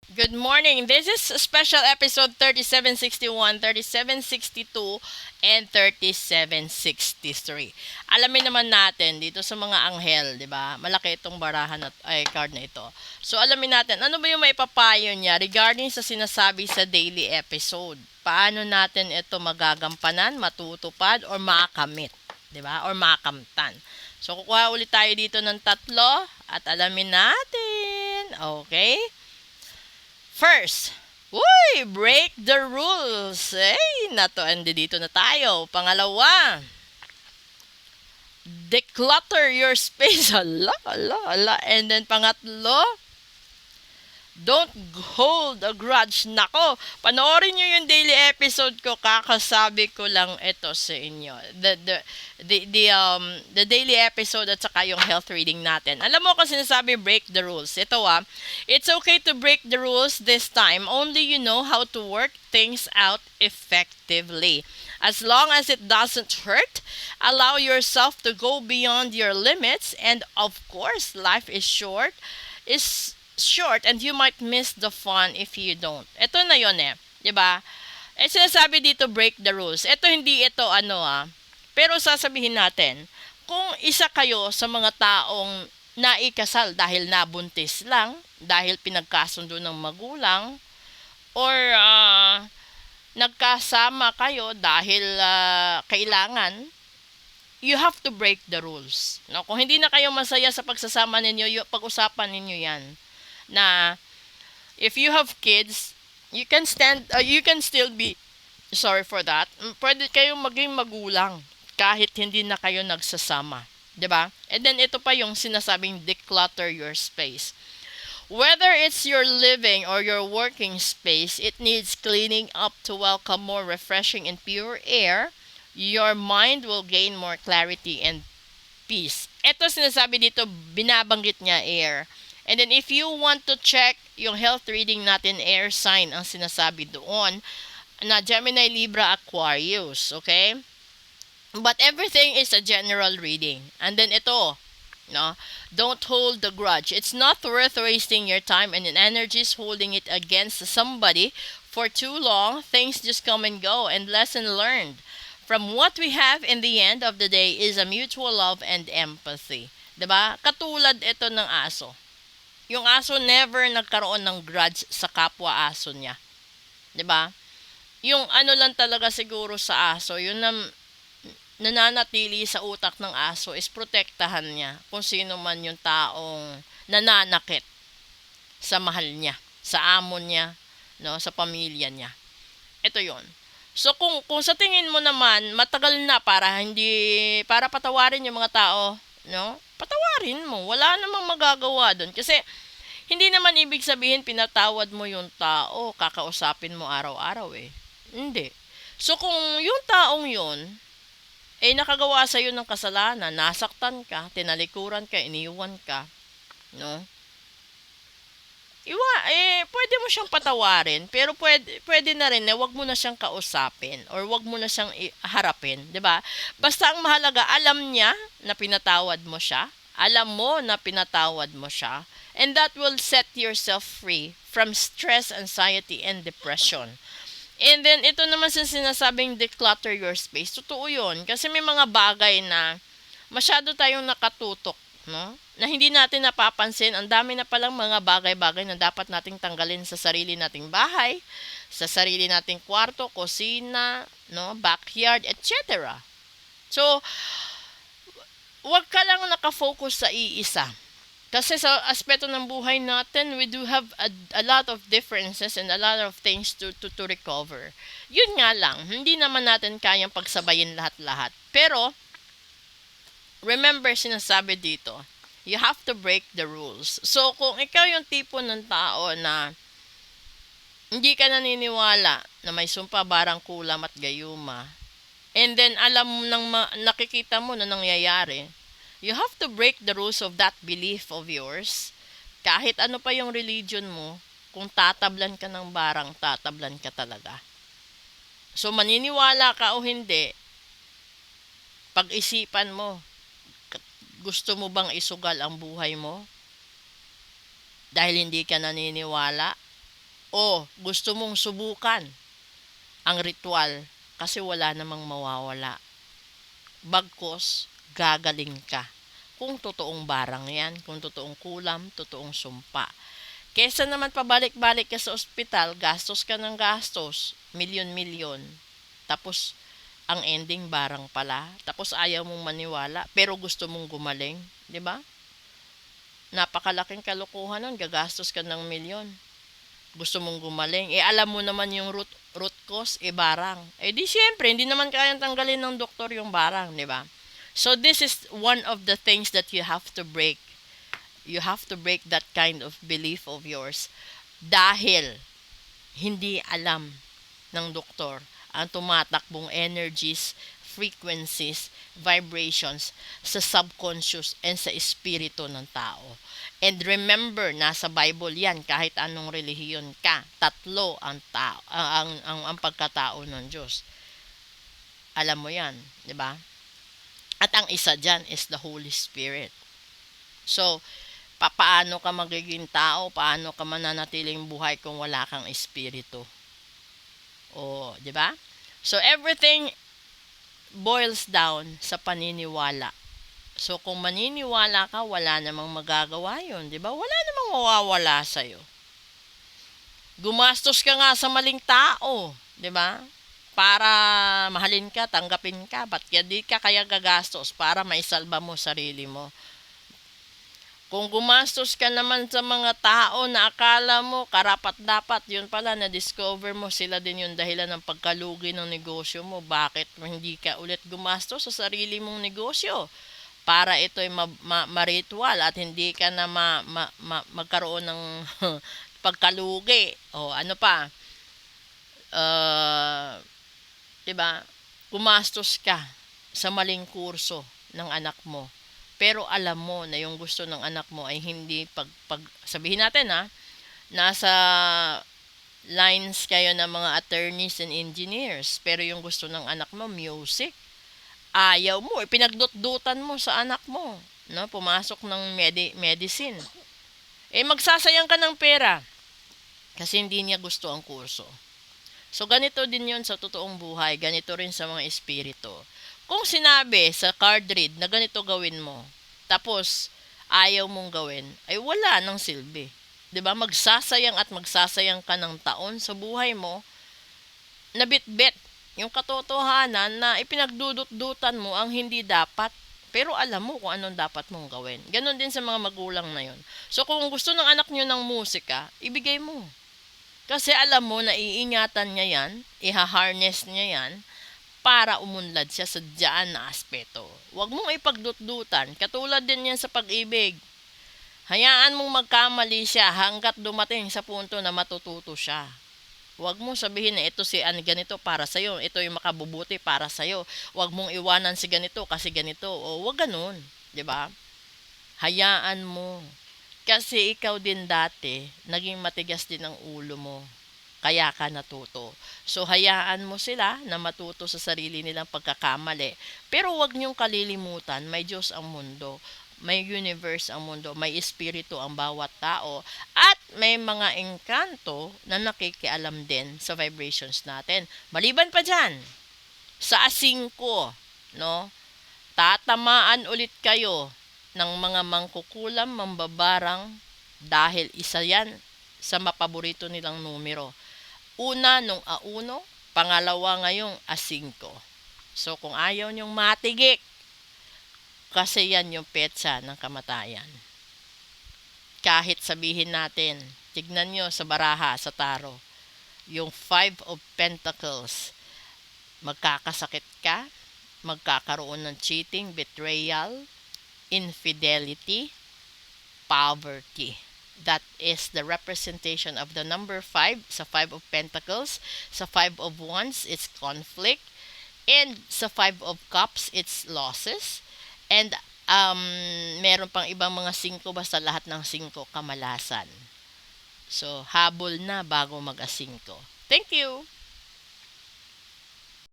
Good morning. This is a special episode 3761, 3762, and 3763. Alamin naman natin dito sa mga anghel, 'di ba? Malaki itong barahan at ay card na ito. So alamin natin ano ba yung maipapayo niya regarding sa sinasabi sa daily episode. Paano natin ito magagampanan, matutupad or makamit, 'di ba? Or makamtan. So kukuha ulit tayo dito ng tatlo at alamin natin. Okay? First, uy, break the rules. Andi dito na tayo. Pangalawa, declutter your space. Ala, ala, ala. And then pangatlo, don't hold a grudge. Nako, panoorin nyo yung daily episode ko. Kakasabi ko lang ito sa inyo. The daily episode at saka yung health reading natin. Alam mo kasi sinasabi break the rules. Ito it's okay to break the rules this time. Only you know how to work things out effectively. As long as it doesn't hurt, allow yourself to go beyond your limits. And of course, life is short and you might miss the fun if you don't. Ito na yon 'di ba? Sinasabi dito break the rules. Ito hindi ito pero sasabihin natin, kung isa kayo sa mga taong naikasal dahil nabuntis lang, dahil pinagkasundo ng magulang, or nagkasama kayo dahil kailangan, you have to break the rules. No? Kung hindi na kayo masaya sa pagsasama ninyo, pag-usapan ninyo yan. Na if you have kids, you can still be sorry for that. Pwede kayong maging magulang kahit hindi na kayo nagsasama, 'di ba? And then ito pa yung sinasabing declutter your space. Whether it's your living or your working space, it needs cleaning up to welcome more refreshing and pure air. Your mind will gain more clarity and peace. Ito sinasabi dito, binabanggit niya air. And then if you want to check yung health reading natin, air sign ang sinasabi doon na Gemini, Libra, Aquarius, okay? But everything is a general reading. And then ito, no, don't hold the grudge. It's not worth wasting your time and energies holding it against somebody for too long. Things just come and go, and lesson learned from what we have in the end of the day is a mutual love and empathy. 'Di ba? Katulad ito ng aso. Yung aso never nagkaroon ng grudge sa kapwa aso niya. 'Di ba? Yung ano lang talaga siguro sa aso, yun na nananatili sa utak ng aso is protektahan niya kung sino man yung taong nananakit sa mahal niya, sa amo niya, no, sa pamilya niya. Ito 'yon. So kung sa tingin mo naman matagal na para patawarin yung mga tao, no? Patawarin mo. Wala namang magagawa doon kasi hindi naman ibig sabihin pinatawad mo yung tao, kakausapin mo araw-araw Hindi. So kung yung taong yun nakagawa sa iyo ng kasalanan, nasaktan ka, tinalikuran ka, iniwan ka, no? Pwede mo siyang patawarin, pero pwede na rin na wag mo na siyang kausapin or wag mo na siyang harapin, 'di ba? Basta ang mahalaga, alam niya na pinatawad mo siya, alam mo na pinatawad mo siya, and that will set yourself free from stress, anxiety, and depression. And then, ito naman sa sinasabing declutter your space. Totoo yun. Kasi may mga bagay na masyado tayong nakatutok, no? Na hindi natin napapansin. Ang dami na palang mga bagay-bagay na dapat nating tanggalin sa sarili nating bahay, sa sarili nating kwarto, kusina, no? Backyard, etc. So, wag ka lang nakafocus sa iisa. Kasi sa aspeto ng buhay natin, we do have a lot of differences and a lot of things to recover. Yun nga lang, hindi naman natin kayang pagsabayin lahat-lahat. Pero, remember, sinasabi dito, you have to break the rules. So, kung ikaw yung tipo ng tao na hindi ka naniniwala na may sumpa, barang, kulam at gayuma, and then alam mo nakikita mo na nangyayari, you have to break the rules of that belief of yours. Kahit ano pa yung religion mo, kung tatablan ka ng barang, tatablan ka talaga. So, maniniwala ka o hindi, pag-isipan mo, gusto mo bang isugal ang buhay mo? Dahil hindi ka naniniwala? O gusto mong subukan ang ritual kasi wala namang mawawala. Bagkos, gagaling ka. Kung totoong barang yan, kung totoong kulam, totoong sumpa. Kesa naman pabalik-balik ka sa ospital, gastos ka ng gastos, milyon-milyon. Tapos, ang ending barang pala. Tapos ayaw mong maniwala, pero gusto mong gumaling. 'Di ba? Napakalaking kalokohan nun, gagastos ka ng milyon. Gusto mong gumaling. Alam mo naman yung root cause, barang. Di syempre, hindi naman kayang tanggalin ng doktor yung barang, 'di ba? So this is one of the things that you have to break. You have to break that kind of belief of yours dahil hindi alam ng doktor ang tumatakbong energies, frequencies, vibrations sa subconscious and sa espiritu ng tao. And remember, nasa Bible yan, kahit anong relihiyon ka, tatlo ang tao, ang pagkatao ng Diyos. Alam mo yan, di ba? At ang isa dyan is the Holy Spirit. So, paano ka magiging tao? Paano ka mananatiling buhay kung wala kang espiritu? Di ba? So, everything boils down sa paniniwala. So, kung maniniwala ka, wala namang magagawa yun. Di ba? Wala namang mawawala sa'yo. Gumastos ka nga sa maling tao. Di ba? Para mahalin ka, tanggapin ka. Ba't di ka kaya gagastos para maisalba mo sarili mo? Kung gumastos ka naman sa mga tao na akala mo karapat-dapat, yun pala na-discover mo sila din yung dahilan ng pagkalugi ng negosyo mo. Bakit hindi ka ulit gumastos sa sarili mong negosyo? Para ito'y ma-ritual at hindi ka na magkaroon ng pagkalugi. Ano pa? Diba? Gumastos ka sa maling kurso ng anak mo. Pero alam mo na yung gusto ng anak mo ay hindi sabihin natin nasa lines kayo ng mga attorneys and engineers, pero yung gusto ng anak mo music. Ayaw mo, pinagdut-dutan mo sa anak mo, no? Pumasok ng medicine. Magsasayang ka ng pera kasi hindi niya gusto ang kurso. So ganito din yun sa totoong buhay, ganito rin sa mga espiritu. Kung sinabi sa card read na ganito gawin mo, tapos ayaw mong gawin, ay wala nang silbi. 'Di ba? Magsasayang ka ng taon sa buhay mo na bit-bit yung katotohanan na ipinagdudut-dutan mo ang hindi dapat. Pero alam mo kung anong dapat mong gawin. Ganon din sa mga magulang na yun. So kung gusto ng anak nyo ng musika, ibigay mo. Kasi alam mo na iingatan niya yan, iha-harness niya yan, para umunlad siya sa diyaan na aspeto. Huwag mong ipagdut-dutan. Katulad din yan sa pag-ibig. Hayaan mong magkamali siya hanggat dumating sa punto na matututo siya. Huwag mong sabihin na ito si ganito para sa'yo. Ito yung makabubuti para sa'yo. Huwag mong iwanan si ganito kasi ganito. Huwag ganun. 'Di ba? Hayaan mo. Kasi ikaw din dati, naging matigas din ang ulo mo. Kaya ka natuto. So, hayaan mo sila na matuto sa sarili nilang pagkakamali. Pero huwag niyong kalilimutan, may Diyos ang mundo, may universe ang mundo, may espiritu ang bawat tao, at may mga engkanto na nakikialam din sa vibrations natin. Maliban pa dyan, sa asingko, no? Tatamaan ulit kayo ng mga mangkukulam, mambabarang, dahil isa yan sa mapaborito nilang numero. Una nung A1, pangalawa ngayong A5. So kung ayaw nyong matigik, kasi yan yung petsa ng kamatayan. Kahit sabihin natin, tignan nyo sa baraha, sa taro, yung 5 of Pentacles, magkakasakit ka, magkakaroon ng cheating, betrayal, infidelity, poverty. That is the representation of the number 5 sa 5 of Pentacles. Sa 5 of Wands, it's conflict. And sa 5 of Cups, it's losses. And meron pang ibang mga 5, basta lahat ng 5 kamalasan. So, habol na bago mag-5. Thank you!